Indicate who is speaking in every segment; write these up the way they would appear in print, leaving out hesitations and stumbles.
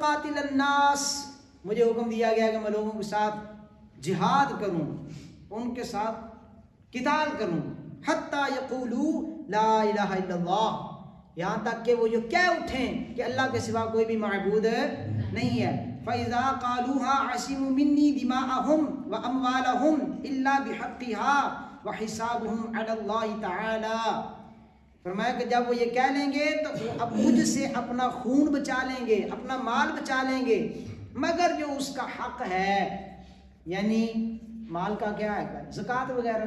Speaker 1: उकातिल अन्नास, मुझे हुक्म दिया गया कि मैं लोगों के साथ जिहाद करूं, उनके साथ किताल करूं, हत्ता यक़ूलू ला इलाहा इल्लल्लाह, यहाँ तक कि वो जो कह उठें कि अल्लाह के सिवा कोई भी माबूद नहीं है। फ़इज़ा क़ालूहा असिमु मिन्नी दिमाअहुम व अमवालहुम इल्ला बिहक़्क़िहा व हिसाबुहुम अलल्लाहि तआला। फरमाया कि जब वो ये कह लेंगे तो वो अब मुझसे अपना खून बचा लेंगे, अपना माल बचा लेंगे, मगर जो उसका हक है, यानी माल का क्या है, ज़कात वगैरह,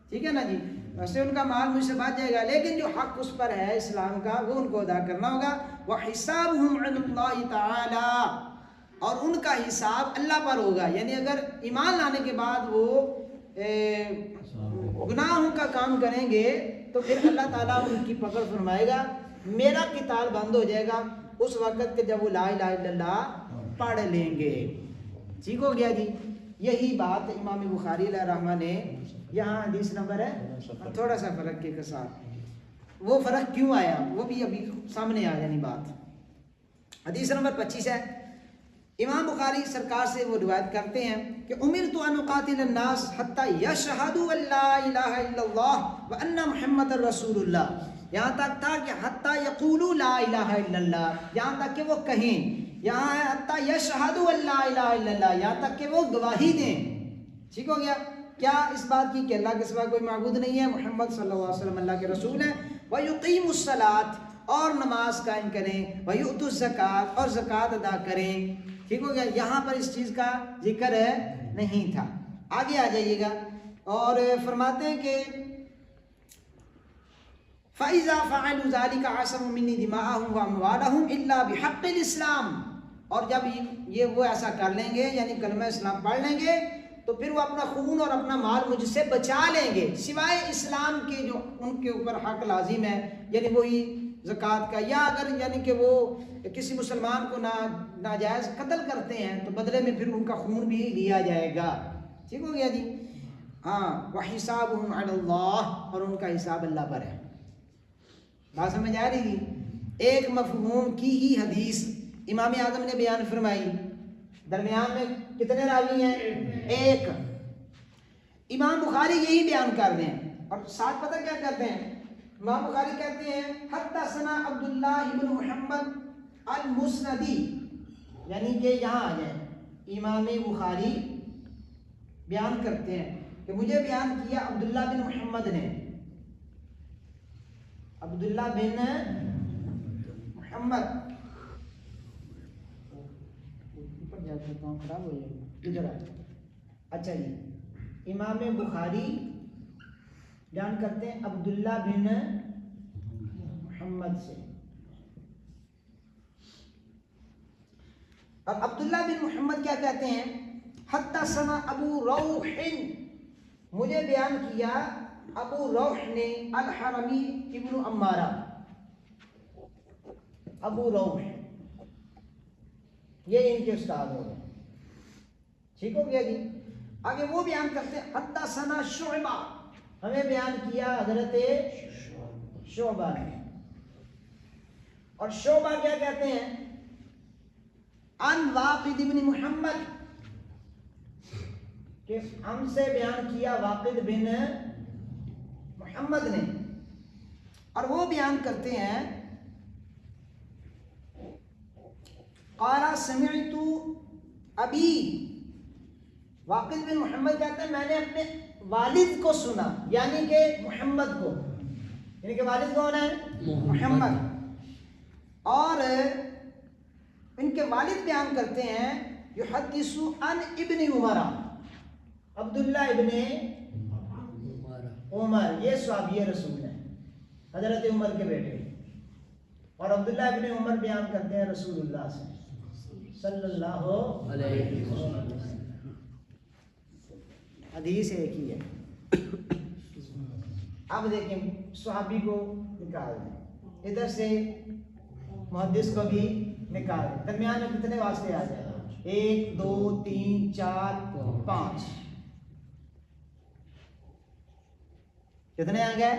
Speaker 1: ठीक है ना जी, वैसे उनका माल मुझसे बच जाएगा, लेकिन जो हक उस पर है इस्लाम का वो उनको अदा करना होगा। व हिसाबुहुम अलल्लाहि तआला, और उनका हिसाब अल्लाह पर होगा। यानी अगर ईमान लाने के बाद वो गुनाहों का काम करेंगे तो फिर अल्लाह ताला उनकी पकड़ फरमाएगा, मेरा किताल बंद हो जाएगा उस वक़्त के जब वो ला इलाहा इल्लल्लाह पढ़ लेंगे। ठीक हो गया जी। यही बात इमाम बुखारी रहमा ने यहाँ हदीस नंबर है, थोड़ा सा फ़र्क के साथ, वो फ़र्क क्यों आया वो भी अभी सामने आ जानी बात। हदीस नंबर 25 है, इमाम बुखारी सरकार से वो रिवायत करते हैं कि उमिरतु अन उक़ातिल अन्नास हत्ता यशहदु अल्ला इलाहा इल्लल्लाह व अन्ना मुहम्मदुर रसूलुल्लाह, यहाँ तक था कि हत्ता यक़ूलू ला इलाहा इल्लल्लाह, यहाँ तक कि वो कहें, यहाँ है हत्ता यशहदु अल्ला इलाहा इल्लल्लाह, यहाँ तक कि वो गवाही दें। ठीक हो गया। क्या इस बात की कि अल्लाह के सिवा कोई माबूद नहीं है, मोहम्मद सल्लल्लाहु अलैहि वसल्लम अल्लाह के रसूल हैं, व युक़ीमुस सलात, और नमाज कायम करें, व युतुज़ ज़कात, और ज़कात अदा करें। ठीक हो गया। यहाँ पर इस चीज़ का जिक्र नहीं था। आगे आ जाइएगा और फरमाते हैं कि फ़इज़ा फ़अलू ज़ालिका असमु मिन्नी दिमाअहुम व अमवालहुम इल्ला बिहक़्क़िल इस्लाम, और जब ये वो ऐसा कर लेंगे, यानी कलमा इस्लाम पढ़ लेंगे, तो फिर वो अपना खून और अपना माल मुझसे बचा लेंगे, सिवाय इस्लाम के जो उनके ऊपर हक लाजिम है, यानी वही ज़कात का, या अगर यानी कि वो किसी मुसलमान को नाजायज़ कत्ल करते हैं तो बदले में फिर उनका खून भी लिया जाएगा। ठीक हो गया जी। हाँ, व हिसाबुहुम अलल्लाह, और उनका हिसाब अल्लाह पर है। बात समझ आ रही थी। एक मफ़हूम की ही हदीस इमाम आज़म ने बयान फरमाई, दरमियान में कितने रावी हैं? एक। इमाम बुखारी यही बयान कर रहे हैं, और साथ पता क्या कहते हैं, इमाम बुखारी कहते हैं हद्दसना अब्दुल्लाह इब्न मुहम्मद अल मुस्नदी, यानी कि यहाँ आ जाए, इमाम बुखारी बयान करते हैं कि मुझे बयान किया अब्दुल्लाह बिन मुहम्मद ने, अब्दुल्लाह बिन मोहम्मद, ऊपर जाकर काम खराब हो जाएगा, इधर आ। अच्छा जी, इमाम बुखारी बयान करते हैं अब्दुल्लाह बिन मोहम्मद से, और अब्दुल्लाह बिन मोहम्मद क्या कहते हैं, हद्दसना अबू रौहिन, मुझे बयान किया अबू रौह ने, अल हरमी इब्नु अम्मारा, अबू रौह, ये इनके उस्ताद हो गए। ठीक हो गया जी। आगे वो बयान करते हैं हद्दसना शुअबा, हमें बयान किया हजरत शोबा ने, और शोबा क्या कहते हैं, अन वाक़िद इब्न मुहम्मद, कि हमसे बयान किया वाक़िद बिन मुहम्मद ने, और वो बयान करते हैं क़ाला समिअतु अबी, वाक़िद बिन मुहम्मद कहते हैं मैंने अपने वालिद को सुना, यानी कि मुहम्मद को, यानी कि वालिद कौन है? मुहम्मद। और इनके वालिद बयान करते हैं युहद्दिसु अन इब्न उमर, अब्दुल्लाह इब्ने उमर, ये सहाबी रसूल हैं, हजरत उमर के बेटे, और अब्दुल्लाह इब्ने उमर बयान करते हैं रसूलुल्लाह से सल्लल्लाहु अलैहि वसल्लम। हदीस एक ही है। अब देखें, सहाबी को निकाल दें, इधर से मुहद्दिस को भी निकाल दें, दरमियान में कितने वास्ते आ जाएगा? 1 2 3 4 5, कितने आ गए?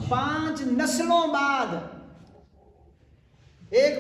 Speaker 1: 5 नस्लों बाद एक